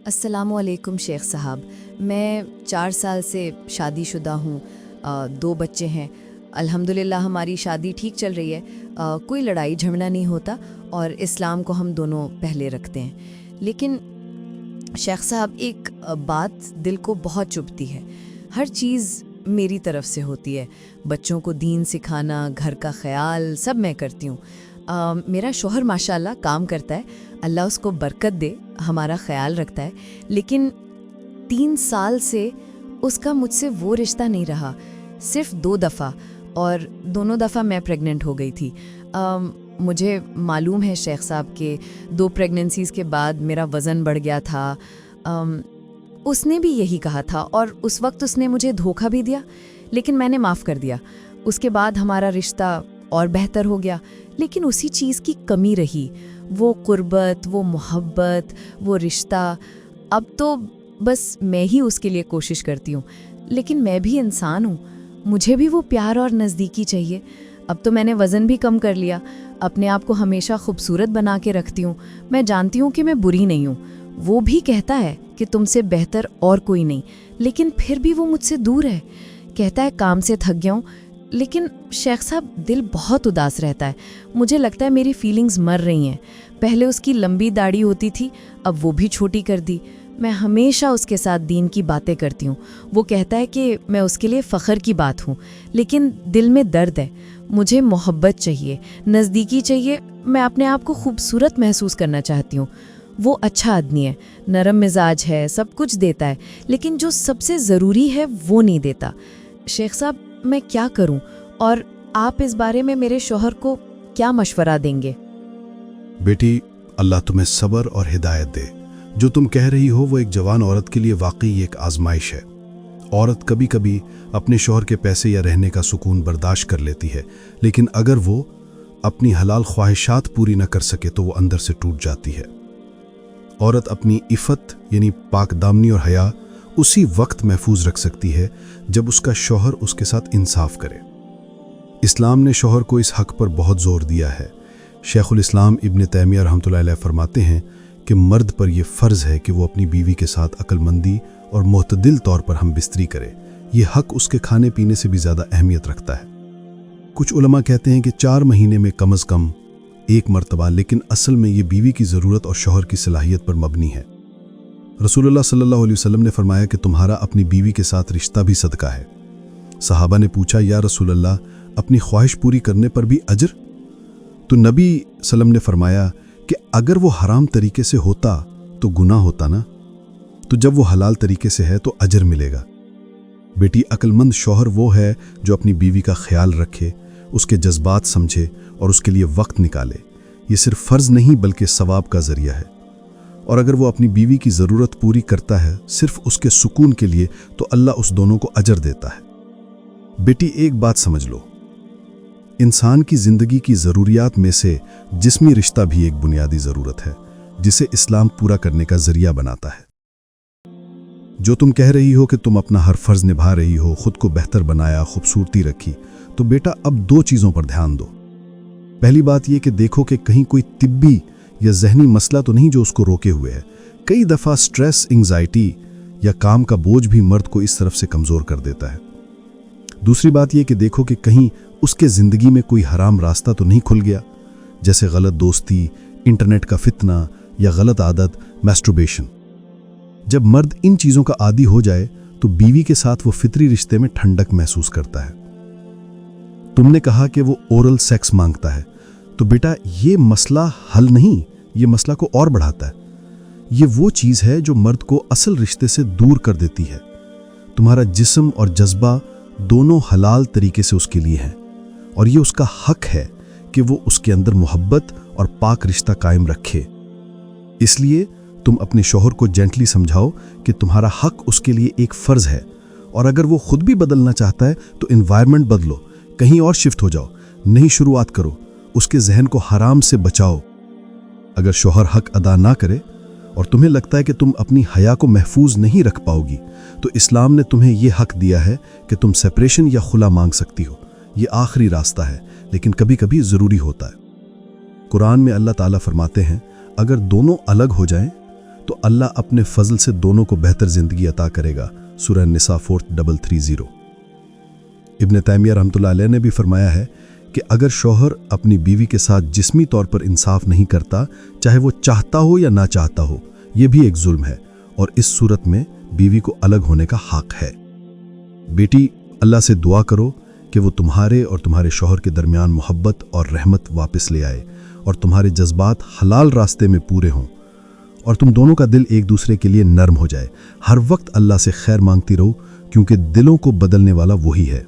السلام علیکم شیخ صاحب، میں 4 سال سے شادی شدہ ہوں، 2 بچے ہیں۔ الحمدللہ ہماری شادی ٹھیک چل رہی ہے، کوئی لڑائی جھگڑا نہیں ہوتا اور اسلام کو ہم دونوں پہلے رکھتے ہیں۔ لیکن شیخ صاحب ایک بات دل کو بہت چبھتی ہے۔ ہر چیز میری طرف سے ہوتی ہے، بچوں کو دین سکھانا، گھر کا خیال سب میں کرتی ہوں۔ میرا شوہر ماشاءاللہ کام کرتا ہے، اللہ اس کو برکت دے، ہمارا خیال رکھتا ہے، لیکن 3 سال سے اس کا مجھ سے وہ رشتہ نہیں رہا، صرف 2 دفعہ، اور دونوں دفعہ میں پریگننٹ ہو گئی تھی۔ مجھے معلوم ہے شیخ صاحب کہ 2 پریگننسیز کے بعد میرا وزن بڑھ گیا تھا۔ اس نے بھی یہی کہا تھا اور اس وقت اس نے مجھے دھوکہ بھی دیا، لیکن میں نے معاف کر دیا۔ اس کے بعد ہمارا رشتہ اور بہتر ہو گیا، لیکن اسی چیز کی کمی رہی، وہ قربت، وہ محبت، وہ رشتہ۔ اب تو بس میں ہی اس کے لیے کوشش کرتی ہوں، لیکن میں بھی انسان ہوں، مجھے بھی وہ پیار اور نزدیکی چاہیے۔ اب تو میں نے وزن بھی کم کر لیا، اپنے آپ کو ہمیشہ خوبصورت بنا کے رکھتی ہوں۔ میں جانتی ہوں کہ میں بری نہیں ہوں، وہ بھی کہتا ہے کہ تم سے بہتر اور کوئی نہیں، لیکن پھر بھی وہ مجھ سے دور ہے، کہتا ہے کام سے تھک گیا ہوں۔ لیکن شیخ صاحب دل بہت اداس رہتا ہے، مجھے لگتا ہے میری فیلنگز مر رہی ہیں۔ پہلے اس کی لمبی داڑھی ہوتی تھی، اب وہ بھی چھوٹی کر دی۔ میں ہمیشہ اس کے ساتھ دین کی باتیں کرتی ہوں، وہ کہتا ہے کہ میں اس کے لیے فخر کی بات ہوں، لیکن دل میں درد ہے۔ مجھے محبت چاہیے، نزدیکی چاہیے، میں اپنے آپ کو خوبصورت محسوس کرنا چاہتی ہوں۔ وہ اچھا آدمی ہے، نرم مزاج ہے، سب کچھ دیتا ہے، لیکن جو سب سے ضروری ہے وہ نہیں دیتا۔ شیخ صاحب میں کیا کروں، اور آپ اس بارے میں میرے شوہر کو کیا مشورہ دیں گے؟ بیٹی، اللہ تمہیں صبر اور ہدایت دے۔ جو تم کہہ رہی ہو وہ ایک جوان عورت کے لیے واقعی ایک آزمائش ہے۔ عورت کبھی کبھی اپنے شوہر کے پیسے یا رہنے کا سکون برداشت کر لیتی ہے، لیکن اگر وہ اپنی حلال خواہشات پوری نہ کر سکے تو وہ اندر سے ٹوٹ جاتی ہے۔ عورت اپنی عفت یعنی پاک دامنی اور حیا اسی وقت محفوظ رکھ سکتی ہے جب اس کا شوہر اس کے ساتھ انصاف کرے۔ اسلام نے شوہر کو اس حق پر بہت زور دیا ہے۔ شیخ الاسلام ابن تیمیہ رحمۃ اللہ علیہ فرماتے ہیں کہ مرد پر یہ فرض ہے کہ وہ اپنی بیوی کے ساتھ عقل مندی اور معتدل طور پر ہم بستری کرے۔ یہ حق اس کے کھانے پینے سے بھی زیادہ اہمیت رکھتا ہے۔ کچھ علماء کہتے ہیں کہ 4 مہینے میں کم از کم 1 مرتبہ، لیکن اصل میں یہ بیوی کی ضرورت اور شوہر کی صلاحیت پر مبنی ہے۔ رسول اللہ صلی اللہ علیہ وسلم نے فرمایا کہ تمہارا اپنی بیوی کے ساتھ رشتہ بھی صدقہ ہے۔ صحابہ نے پوچھا، یا رسول اللہ، اپنی خواہش پوری کرنے پر بھی اجر؟ تو نبی صلی اللہ علیہ وسلم نے فرمایا کہ اگر وہ حرام طریقے سے ہوتا تو گناہ ہوتا نا، تو جب وہ حلال طریقے سے ہے تو اجر ملے گا۔ بیٹی، عقل مند شوہر وہ ہے جو اپنی بیوی کا خیال رکھے، اس کے جذبات سمجھے اور اس کے لیے وقت نکالے۔ یہ صرف فرض نہیں بلکہ ثواب کا ذریعہ ہے، اور اگر وہ اپنی بیوی کی ضرورت پوری کرتا ہے صرف اس کے سکون کے لیے تو اللہ اس دونوں کو اجر دیتا ہے۔ بیٹی، ایک بات سمجھ لو، انسان کی زندگی کی ضروریات میں سے جسمی رشتہ بھی ایک بنیادی ضرورت ہے جسے اسلام پورا کرنے کا ذریعہ بناتا ہے۔ جو تم کہہ رہی ہو کہ تم اپنا ہر فرض نبھا رہی ہو، خود کو بہتر بنایا، خوبصورتی رکھی، تو بیٹا اب 2 چیزوں پر دھیان دو۔ پہلی بات یہ کہ دیکھو کہ کہیں کوئی طبی یا ذہنی مسئلہ تو نہیں جو اس کو روکے ہوئے ہے۔ کئی دفعہ سٹریس، انگزائٹی یا کام کا بوجھ بھی مرد کو اس طرف سے کمزور کر دیتا ہے۔ دوسری بات یہ کہ دیکھو کہ کہیں اس کے زندگی میں کوئی حرام راستہ تو نہیں کھل گیا، جیسے غلط دوستی، انٹرنیٹ کا فتنہ یا غلط عادت، میسٹربیشن۔ جب مرد ان چیزوں کا عادی ہو جائے تو بیوی کے ساتھ وہ فطری رشتے میں ٹھنڈک محسوس کرتا ہے۔ تم نے کہا کہ وہ اورل سیکس مانگتا ہے، تو بیٹا یہ مسئلہ حل نہیں، یہ مسئلہ کو اور بڑھاتا ہے۔ یہ وہ چیز ہے جو مرد کو اصل رشتے سے دور کر دیتی ہے۔ تمہارا جسم اور جذبہ دونوں حلال طریقے سے اس کے لیے ہیں، اور یہ اس کا حق ہے کہ وہ اس کے اندر محبت اور پاک رشتہ قائم رکھے۔ اس لیے تم اپنے شوہر کو جینٹلی سمجھاؤ کہ تمہارا حق اس کے لیے ایک فرض ہے، اور اگر وہ خود بھی بدلنا چاہتا ہے تو انوائرمنٹ بدلو، کہیں اور شفٹ ہو جاؤ، نئی شروعات کرو، اس کے ذہن کو حرام سے بچاؤ۔ اگر شوہر حق ادا نہ کرے اور تمہیں لگتا ہے کہ تم اپنی حیا کو محفوظ نہیں رکھ پاؤ گی، تو اسلام نے تمہیں یہ حق دیا ہے کہ تم سیپریشن یا خلا مانگ سکتی ہو۔ یہ آخری راستہ ہے، لیکن کبھی کبھی ضروری ہوتا ہے۔ قرآن میں اللہ تعالیٰ فرماتے ہیں، اگر دونوں الگ ہو جائیں تو اللہ اپنے فضل سے دونوں کو بہتر زندگی عطا کرے گا۔ سورہ نساء 4330۔ ابن تیمیہ رحمۃ اللہ علیہ نے بھی فرمایا ہے کہ اگر شوہر اپنی بیوی کے ساتھ جسمی طور پر انصاف نہیں کرتا، چاہے وہ چاہتا ہو یا نہ چاہتا ہو، یہ بھی ایک ظلم ہے، اور اس صورت میں بیوی کو الگ ہونے کا حق ہے۔ بیٹی، اللہ سے دعا کرو کہ وہ تمہارے اور تمہارے شوہر کے درمیان محبت اور رحمت واپس لے آئے، اور تمہارے جذبات حلال راستے میں پورے ہوں، اور تم دونوں کا دل ایک دوسرے کے لیے نرم ہو جائے۔ ہر وقت اللہ سے خیر مانگتی رہو، کیونکہ دلوں کو بدلنے والا وہی ہے۔